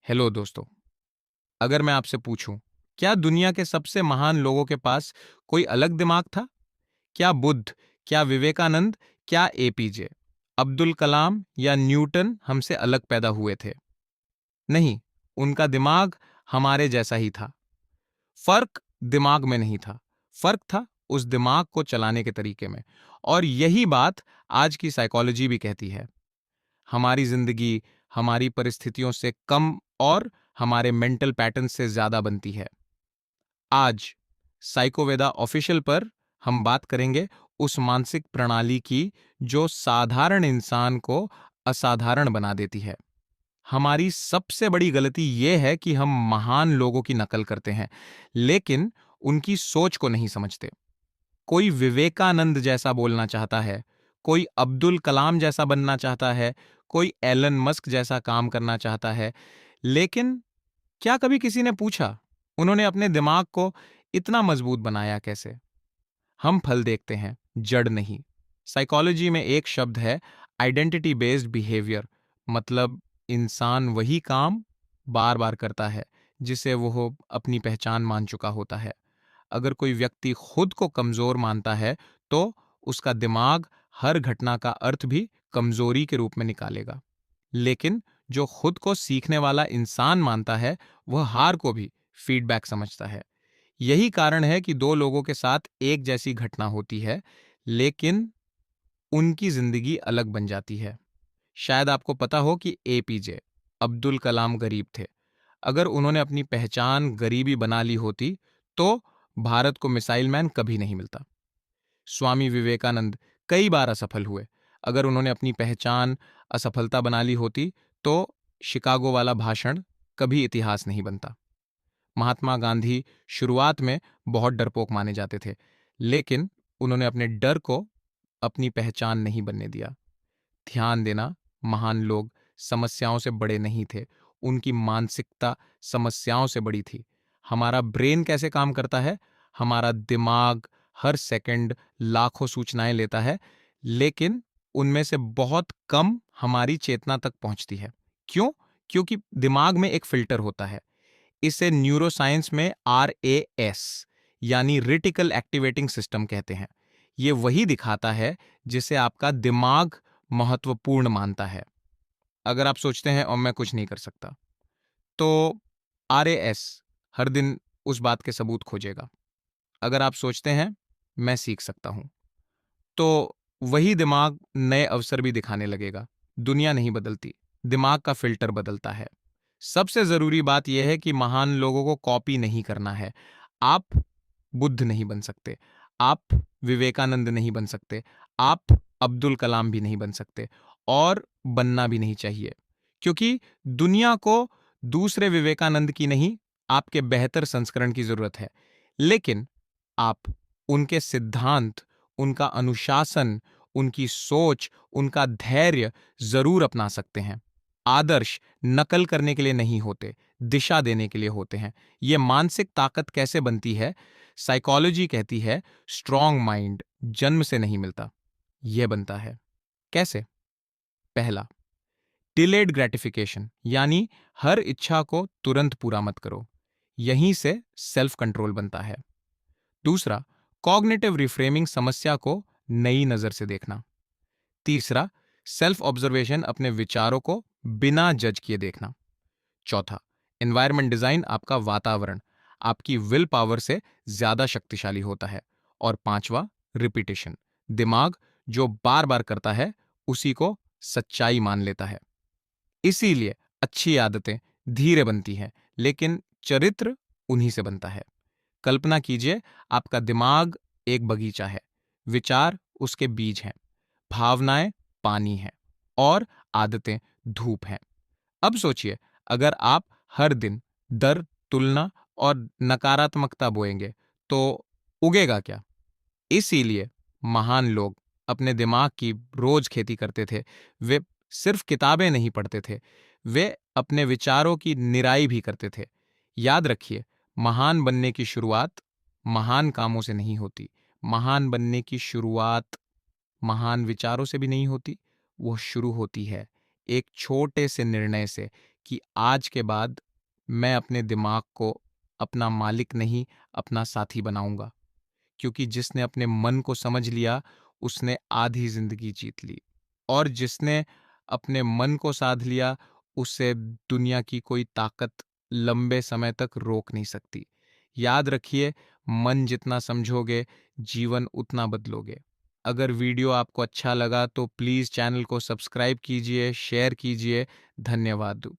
Hello दोस्तों। अगर मैं आपसे पूछूं, क्या दुनिया के सबसे महान लोगों के पास कोई अलग दिमाग था? क्या बुद्ध, क्या विवेकानंद, क्या एपीजे अब्दुल कलाम या न्यूटन हमसे अलग पैदा हुए थे? नहीं, उनका दिमाग हमारे जैसा ही था। फर्क दिमाग में नहीं था, फर्क था उस दिमाग को चलाने के तरीके में। और यही बात आज की साइकोलॉजी भी कहती है। हमारी जिंदगी हमारी परिस्थितियों से कम और हमारे मेंटल पैटर्न से ज्यादा बनती है। आज साइकोवेदा ऑफिशियल पर हम बात करेंगे उस मानसिक प्रणाली की जो साधारण इंसान को असाधारण बना देती है। हमारी सबसे बड़ी गलती यह है कि हम महान लोगों की नकल करते हैं, लेकिन उनकी सोच को नहीं समझते। कोई विवेकानंद जैसा बोलना चाहता है, कोई अब्दुल कलाम जैसा बनना चाहता है, कोई एलन मस्क जैसा काम करना चाहता है, लेकिन क्या कभी किसी ने पूछा उन्होंने अपने दिमाग को इतना मजबूत बनाया कैसे? हम फल देखते हैं, जड़ नहीं। साइकोलॉजी में एक शब्द है, आइडेंटिटी बेस्ड बिहेवियर। मतलब इंसान वही काम बार बार करता है जिसे वो अपनी पहचान मान चुका होता है। अगर कोई व्यक्ति खुद को कमजोर मानता है तो उसका दिमाग हर घटना का अर्थ भी कमजोरी के रूप में निकालेगा। लेकिन जो खुद को सीखने वाला इंसान मानता है वह हार को भी फीडबैक समझता है। यही कारण है कि दो लोगों के साथ एक जैसी घटना होती है, लेकिन उनकी जिंदगी अलग बन जाती है। शायद आपको पता हो कि एपीजे अब्दुल कलाम गरीब थे। अगर उन्होंने अपनी पहचान गरीबी बना ली होती तो भारत को मिसाइल मैन कभी नहीं मिलता। स्वामी विवेकानंद कई बार असफल हुए। अगर उन्होंने अपनी पहचान असफलता बना ली होती तो शिकागो वाला भाषण कभी इतिहास नहीं बनता। महात्मा गांधी शुरुआत में बहुत डरपोक माने जाते थे, लेकिन उन्होंने अपने डर को अपनी पहचान नहीं बनने दिया। ध्यान देना, महान लोग समस्याओं से बड़े नहीं थे, उनकी मानसिकता समस्याओं से बड़ी थी। हमारा ब्रेन कैसे काम करता है? हमारा दिमाग हर सेकंड लाखों सूचनाएं लेता है, लेकिन उनमें से बहुत कम हमारी चेतना तक पहुंचती है। क्यों? क्योंकि दिमाग में एक फिल्टर होता है। इसे न्यूरोसाइंस में RAS यानी रिटिकल एक्टिवेटिंग सिस्टम कहते हैं। यह वही दिखाता है जिसे आपका दिमाग महत्वपूर्ण मानता है। अगर आप सोचते हैं और मैं कुछ नहीं कर सकता, तो RAS हर दिन उस बात के सबूत खोजेगा। अगर आप सोचते हैं मैं सीख सकता हूं, तो वही दिमाग नए अवसर भी दिखाने लगेगा। दुनिया नहीं बदलती, दिमाग का फिल्टर बदलता है। सबसे जरूरी बात यह है कि महान लोगों को कॉपी नहीं करना है। आप बुद्ध नहीं बन सकते, आप विवेकानंद नहीं बन सकते, आप अब्दुल कलाम भी नहीं बन सकते, और बनना भी नहीं चाहिए। क्योंकि दुनिया को दूसरे विवेकानंद की नहीं, आपके बेहतर संस्करण की जरूरत है। लेकिन आप उनके सिद्धांत, उनका अनुशासन, उनकी सोच, उनका धैर्य जरूर अपना सकते हैं। आदर्श नकल करने के लिए नहीं होते, दिशा देने के लिए होते हैं। यह मानसिक ताकत कैसे बनती है? साइकोलॉजी कहती है स्ट्रॉन्ग माइंड जन्म से नहीं मिलता, यह बनता है। कैसे? पहला, डिलेड ग्रेटिफिकेशन, यानी हर इच्छा को तुरंत पूरा मत करो। यहीं से सेल्फ कंट्रोल बनता है। दूसरा, कॉग्निटिव रिफ्रेमिंग, समस्या को नई नजर से देखना। तीसरा, सेल्फ ऑब्जर्वेशन, अपने विचारों को बिना जज किए देखना। चौथा, एनवायरमेंट डिजाइन, आपका वातावरण आपकी विल पावर से ज्यादा शक्तिशाली होता है। और पांचवा, रिपीटेशन, दिमाग जो बार बार करता है उसी को सच्चाई मान लेता है। इसीलिए अच्छी आदतें धीरे बनती हैं, लेकिन चरित्र उन्हीं से बनता है। कल्पना कीजिए, आपका दिमाग एक बगीचा है, विचार उसके बीज हैं, भावनाएं पानी हैं, और आदतें धूप हैं। अब सोचिए, अगर आप हर दिन डर, तुलना और नकारात्मकता बोएंगे तो उगेगा क्या? इसीलिए महान लोग अपने दिमाग की रोज खेती करते थे। वे सिर्फ किताबें नहीं पढ़ते थे, वे अपने विचारों की निराई भी करते थे। याद रखिए, महान बनने की शुरुआत महान कामों से नहीं होती। महान बनने की शुरुआत महान विचारों से भी नहीं होती। वो शुरू होती है एक छोटे से निर्णय से कि आज के बाद मैं अपने दिमाग को अपना मालिक नहीं, अपना साथी बनाऊंगा, क्योंकि जिसने अपने मन को समझ लिया उसने आधी जिंदगी जीत ली, और जिसने अपने मन को साध लिया उसे दुनिया की कोई ताकत लंबे समय तक रोक नहीं सकती। याद रखिए, मन जितना समझोगे जीवन उतना बदलोगे। अगर वीडियो आपको अच्छा लगा तो प्लीज़ चैनल को सब्सक्राइब कीजिए, शेयर कीजिए। धन्यवाद।